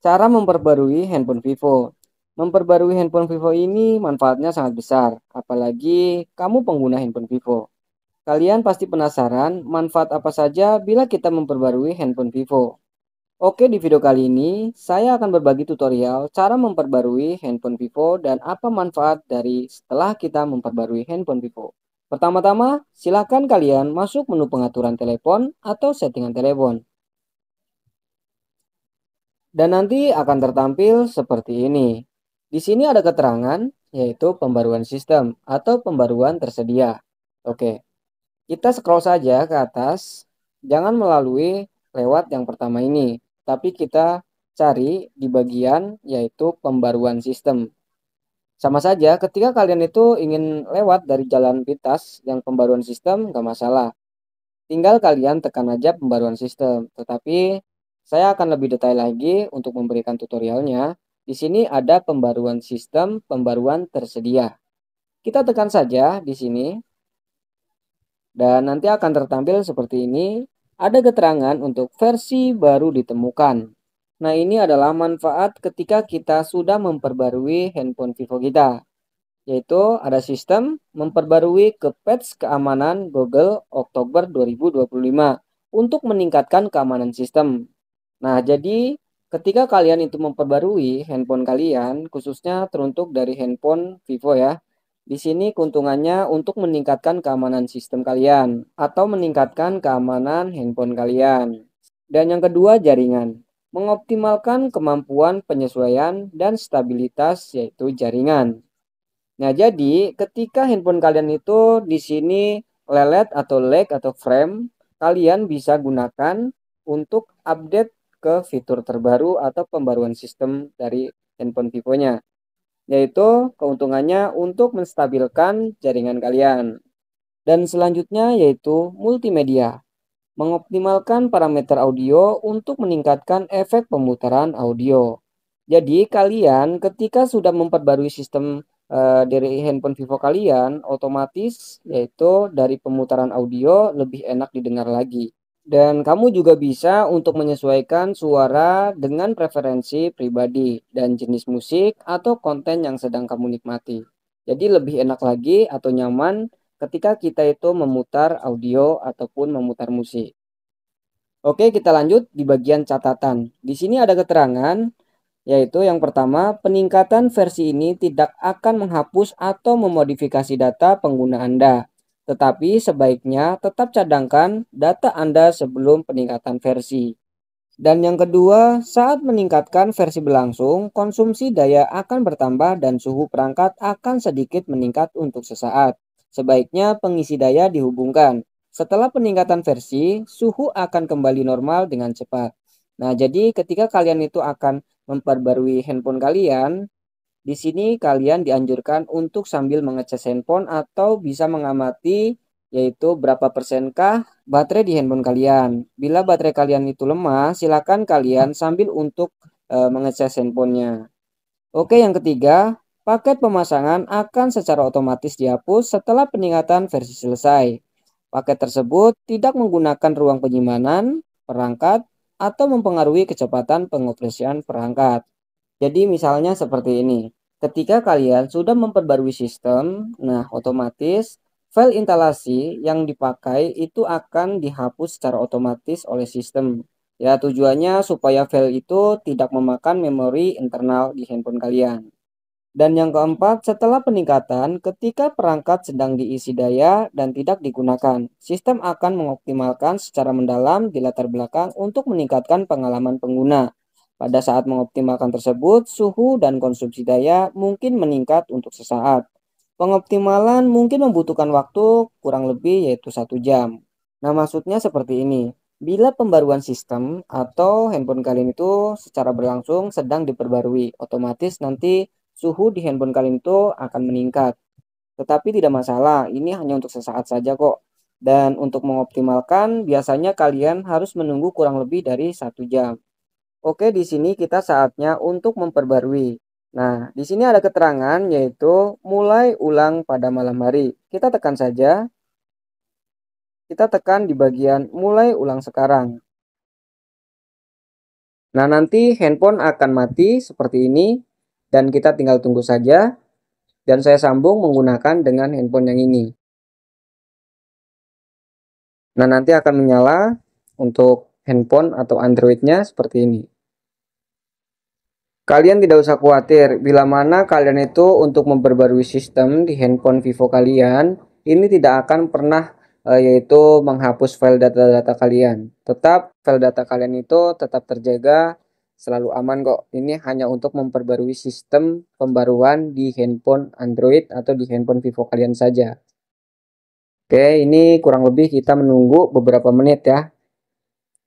Cara memperbarui handphone Vivo. Memperbarui handphone Vivo ini manfaatnya sangat besar, apalagi kamu pengguna handphone Vivo. Kalian pasti penasaran manfaat apa saja bila kita memperbarui handphone Vivo. Oke, di video kali ini saya akan berbagi tutorial cara memperbarui handphone Vivo dan apa manfaat dari setelah kita memperbarui handphone Vivo. Pertama-tama, silakan kalian masuk menu pengaturan telepon atau settingan telepon. Dan nanti akan tertampil seperti ini. Di sini ada keterangan, yaitu pembaruan sistem atau pembaruan tersedia. Oke, kita scroll saja ke atas, jangan melalui lewat yang pertama ini, tapi kita cari di bagian yaitu pembaruan sistem. Sama saja ketika kalian itu ingin lewat dari jalan pintas yang pembaruan sistem, nggak masalah. Tinggal kalian tekan aja pembaruan sistem. Tetapi saya akan lebih detail lagi untuk memberikan tutorialnya. Di sini ada pembaruan sistem, pembaruan tersedia. Kita tekan saja di sini dan nanti akan tertampil seperti ini. Ada keterangan untuk versi baru ditemukan. Nah, ini adalah manfaat ketika kita sudah memperbarui handphone Vivo kita, yaitu ada sistem memperbarui ke patch keamanan Google Oktober 2025 untuk meningkatkan keamanan sistem. Nah, jadi ketika kalian itu memperbarui handphone kalian, khususnya teruntuk dari handphone Vivo ya, di sini keuntungannya untuk meningkatkan keamanan sistem kalian atau meningkatkan keamanan handphone kalian. Dan yang kedua, jaringan. Mengoptimalkan kemampuan penyesuaian dan stabilitas yaitu jaringan. Nah, jadi ketika handphone kalian itu di sini lelet atau lag atau frame, kalian bisa gunakan untuk update ke fitur terbaru atau pembaruan sistem dari handphone Vivo-nya. Yaitu keuntungannya untuk menstabilkan jaringan kalian. Dan selanjutnya yaitu multimedia. Mengoptimalkan parameter audio untuk meningkatkan efek pemutaran audio. Jadi kalian ketika sudah memperbarui sistem dari handphone Vivo kalian, otomatis yaitu dari pemutaran audio lebih enak didengar lagi. Dan kamu juga bisa untuk menyesuaikan suara dengan preferensi pribadi dan jenis musik atau konten yang sedang kamu nikmati. Jadi lebih enak lagi atau nyaman ketika kita itu memutar audio ataupun memutar musik. Oke, kita lanjut di bagian catatan. Di sini ada keterangan, yaitu yang pertama, peningkatan versi ini tidak akan menghapus atau memodifikasi data pengguna Anda. Tetapi sebaiknya tetap cadangkan data Anda sebelum peningkatan versi. Dan yang kedua, saat meningkatkan versi berlangsung, konsumsi daya akan bertambah dan suhu perangkat akan sedikit meningkat untuk sesaat. Sebaiknya pengisi daya dihubungkan. Setelah peningkatan versi, suhu akan kembali normal dengan cepat. Nah, jadi ketika kalian itu akan memperbarui handphone kalian, di sini kalian dianjurkan untuk sambil mengecas handphone atau bisa mengamati yaitu berapa persenkah baterai di handphone kalian. Bila baterai kalian itu lemah, silakan kalian sambil untuk mengecas handphonenya. Oke, yang ketiga, paket pemasangan akan secara otomatis dihapus setelah peningkatan versi selesai. Paket tersebut tidak menggunakan ruang penyimpanan perangkat atau mempengaruhi kecepatan pengoperasian perangkat. Jadi misalnya seperti ini. Ketika kalian sudah memperbarui sistem, nah otomatis file instalasi yang dipakai itu akan dihapus secara otomatis oleh sistem. Ya, tujuannya supaya file itu tidak memakan memori internal di handphone kalian. Dan yang keempat, setelah peningkatan, ketika perangkat sedang diisi daya dan tidak digunakan, sistem akan mengoptimalkan secara mendalam di latar belakang untuk meningkatkan pengalaman pengguna. Pada saat mengoptimalkan tersebut, suhu dan konsumsi daya mungkin meningkat untuk sesaat. Pengoptimalan mungkin membutuhkan waktu kurang lebih yaitu 1 jam. Nah, maksudnya seperti ini. Bila pembaruan sistem atau handphone kalian itu secara berlangsung sedang diperbarui, otomatis nanti suhu di handphone kalian itu akan meningkat. Tetapi tidak masalah, ini hanya untuk sesaat saja kok. Dan untuk mengoptimalkan, biasanya kalian harus menunggu kurang lebih dari 1 jam. Oke, di sini kita saatnya untuk memperbarui. Nah, di sini ada keterangan yaitu mulai ulang pada malam hari. Kita tekan saja, kita tekan di bagian mulai ulang sekarang. Nah, nanti handphone akan mati seperti ini dan kita tinggal tunggu saja, dan saya sambung menggunakan dengan handphone yang ini. Nah, nanti akan menyala untuk handphone atau Android-nya seperti ini. Kalian tidak usah khawatir bila mana kalian itu untuk memperbarui sistem di handphone Vivo kalian, ini tidak akan pernah yaitu menghapus file data-data kalian. Tetap file data kalian itu tetap terjaga, selalu aman kok. Ini hanya untuk memperbarui sistem pembaruan di handphone Android atau di handphone Vivo kalian saja. Oke, ini kurang lebih kita menunggu beberapa menit ya.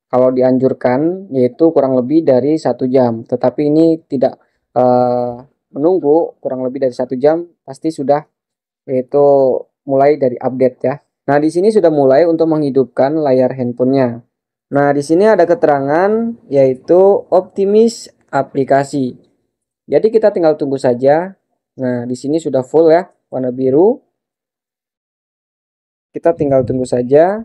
Kalau dianjurkan yaitu kurang lebih dari 1 jam, tetapi ini tidak menunggu kurang lebih dari 1 jam, pasti sudah yaitu mulai dari update ya. Nah, di sini sudah mulai untuk menghidupkan layar handphonenya. Nah, di sini ada keterangan yaitu optimis aplikasi. Jadi kita tinggal tunggu saja. Nah, di sini sudah full ya, warna biru. Kita tinggal tunggu saja.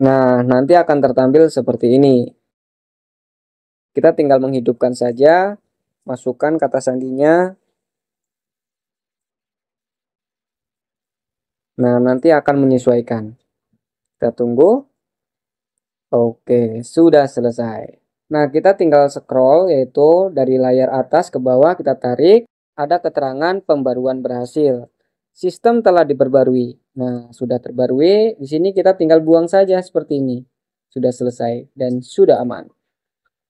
Nah, nanti akan tertampil seperti ini. Kita tinggal menghidupkan saja, masukkan kata sandinya. Nah, nanti akan menyesuaikan. Kita tunggu. Oke, sudah selesai. Nah, kita tinggal scroll yaitu dari layar atas ke bawah kita tarik, ada keterangan pembaruan berhasil. Sistem telah diperbarui. Nah, sudah terbarui. Di sini kita tinggal buang saja seperti ini. Sudah selesai dan sudah aman.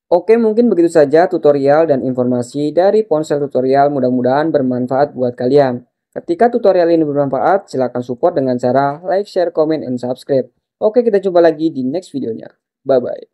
Oke, mungkin begitu saja tutorial dan informasi dari Ponsel Tutorial. Mudah-mudahan bermanfaat buat kalian. Ketika tutorial ini bermanfaat, silakan support dengan cara like, share, comment, and subscribe. Oke, kita jumpa lagi di next videonya. Bye-bye.